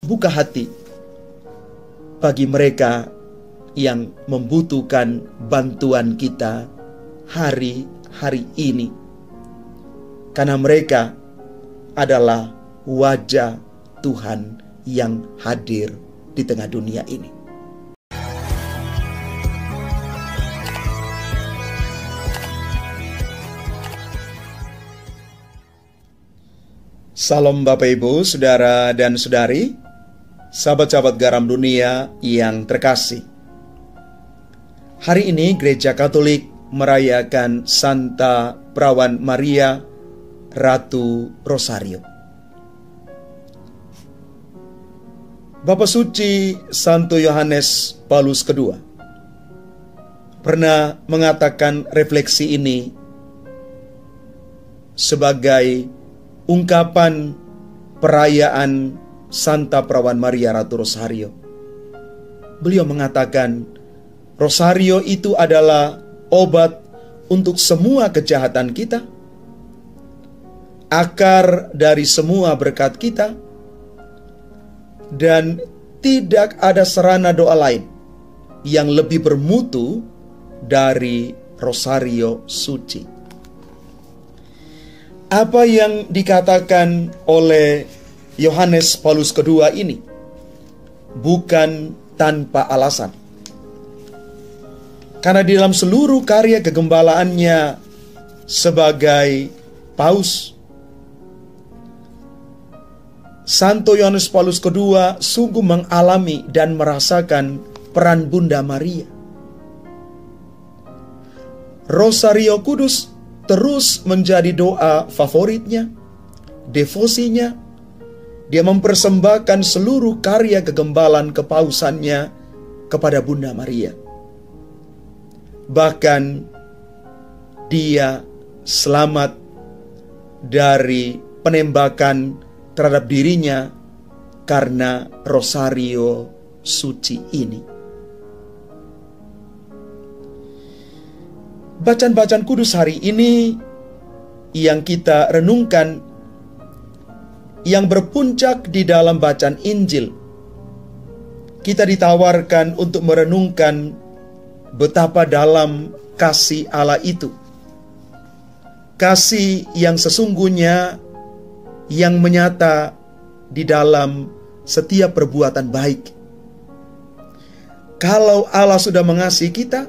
buka hati bagi mereka yang membutuhkan bantuan kita hari-hari ini. Karena mereka adalah wajah Tuhan yang hadir di tengah dunia ini. Salam Bapak Ibu, Saudara dan Saudari, sahabat-sahabat garam dunia yang terkasih. Hari ini Gereja Katolik merayakan Santa Perawan Maria, Ratu Rosario. Bapa Suci Santo Yohanes Paulus II pernah mengatakan refleksi ini sebagai ungkapan perayaan Santa Perawan Maria Ratu Rosario. Beliau mengatakan, Rosario itu adalah obat untuk semua kejahatan kita, akar dari semua berkat kita, dan tidak ada sarana doa lain yang lebih bermutu dari Rosario Suci. Apa yang dikatakan oleh Yohanes Paulus II ini bukan tanpa alasan. Karena di dalam seluruh karya kegembalaannya sebagai paus, Santo Yohanes Paulus II sungguh mengalami dan merasakan peran Bunda Maria. Rosario Kudus terus menjadi doa favoritnya, devosinya. Dia mempersembahkan seluruh karya kegembalaan kepausannya kepada Bunda Maria. Bahkan dia selamat dari penembakan terhadap dirinya karena Rosario Suci ini. Bacaan-bacaan kudus hari ini yang kita renungkan, yang berpuncak di dalam bacaan Injil, kita ditawarkan untuk merenungkan betapa dalam kasih Allah itu. Kasih yang sesungguhnya, yang menyata di dalam setiap perbuatan baik. Kalau Allah sudah mengasihi kita,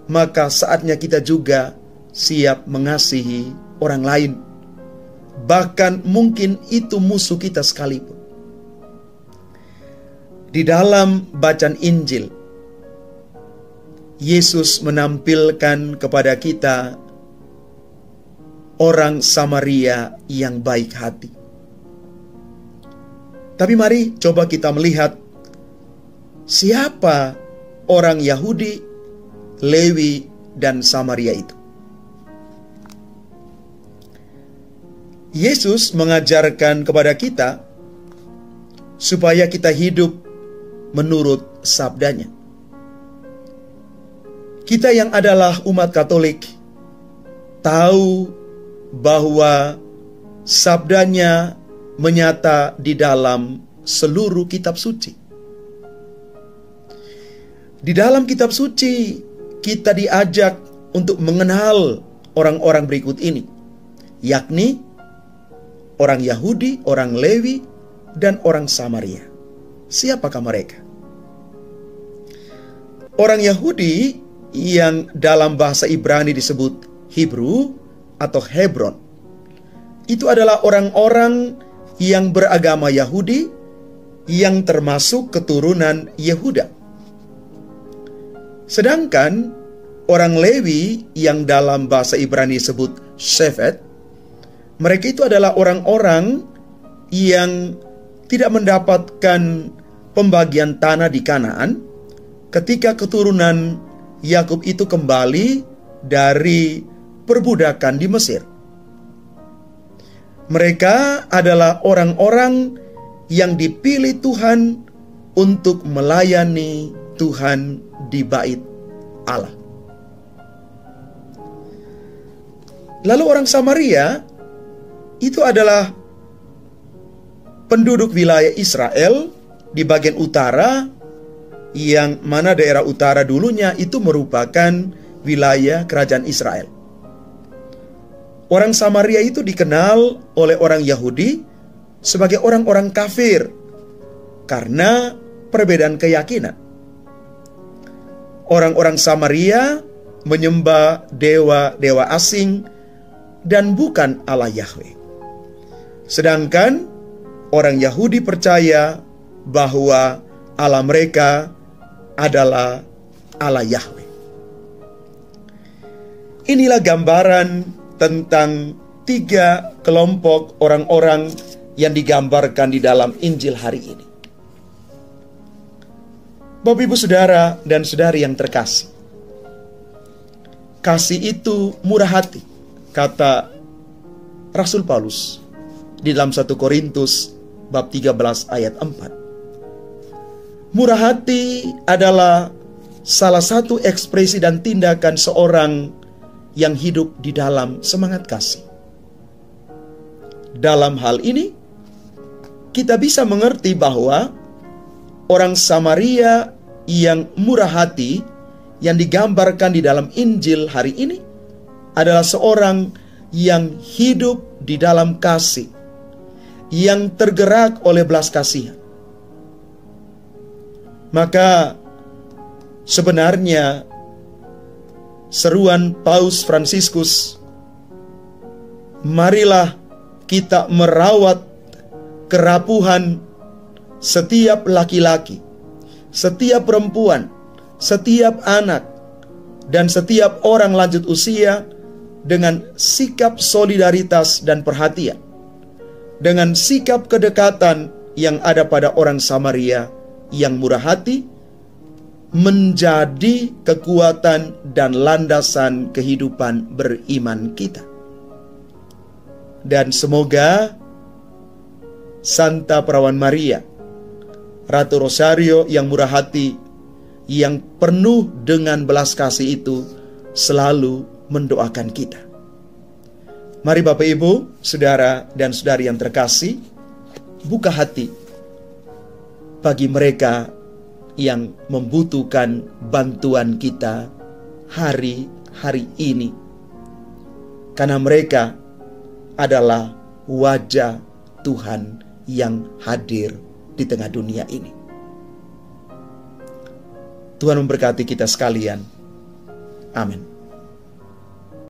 maka saatnya kita juga siap mengasihi orang lain. Bahkan mungkin itu musuh kita sekalipun. Di dalam bacaan Injil, Yesus menampilkan kepada kita orang Samaria yang baik hati. Tapi mari coba kita melihat siapa orang Yahudi, Lewi, dan Samaria itu. Yesus mengajarkan kepada kita supaya kita hidup menurut sabdanya. Kita yang adalah umat Katolik tahu bahwa sabdanya menyata di dalam seluruh kitab suci. Di dalam kitab suci kita diajak untuk mengenal orang-orang berikut ini, yakni orang Yahudi, orang Lewi, dan orang Samaria. Siapakah mereka? Orang Yahudi yang dalam bahasa Ibrani disebut Hebrew atau Hebron, itu adalah orang-orang yang beragama Yahudi yang termasuk keturunan Yehuda. Sedangkan orang Lewi yang dalam bahasa Ibrani disebut Shevet, mereka itu adalah orang-orang yang tidak mendapatkan pembagian tanah di Kanaan ketika keturunan Yakub itu kembali dari perbudakan di Mesir. Mereka adalah orang-orang yang dipilih Tuhan untuk melayani Tuhan di bait Allah. Lalu orang Samaria itu adalah penduduk wilayah Israel di bagian utara, yang mana daerah utara dulunya itu merupakan wilayah kerajaan Israel. Orang Samaria itu dikenal oleh orang Yahudi sebagai orang-orang kafir karena perbedaan keyakinan. Orang-orang Samaria menyembah dewa-dewa asing dan bukan Allah Yahweh. Sedangkan orang Yahudi percaya bahwa Allah mereka adalah Allah Yahweh. Inilah gambaran tentang 3 kelompok orang-orang yang digambarkan di dalam Injil hari ini. Bapak, Ibu, Saudara, dan Saudari yang terkasih, kasih itu murah hati, kata Rasul Paulus di dalam 1 Korintus bab 13 ayat 4. Murah hati adalah salah satu ekspresi dan tindakan seorang yang hidup di dalam semangat kasih. Dalam hal ini, kita bisa mengerti bahwa orang Samaria yang murah hati yang digambarkan di dalam Injil hari ini adalah seorang yang hidup di dalam kasih, yang tergerak oleh belas kasihan. Maka sebenarnya seruan Paus Fransiskus, marilah kita merawat kerapuhan setiap laki-laki, setiap perempuan, setiap anak, dan setiap orang lanjut usia dengan sikap solidaritas dan perhatian, dengan sikap kedekatan yang ada pada orang Samaria yang murah hati, menjadi kekuatan dan landasan kehidupan beriman kita. Dan semoga Santa Perawan Maria, Ratu Rosario yang murah hati, yang penuh dengan belas kasih itu selalu mendoakan kita. Mari Bapak, Ibu, Saudara, dan Saudari yang terkasih, buka hati bagi mereka yang membutuhkan bantuan kita hari-hari ini, karena mereka adalah wajah Tuhan yang hadir di tengah dunia ini. Tuhan memberkati kita sekalian. Amin.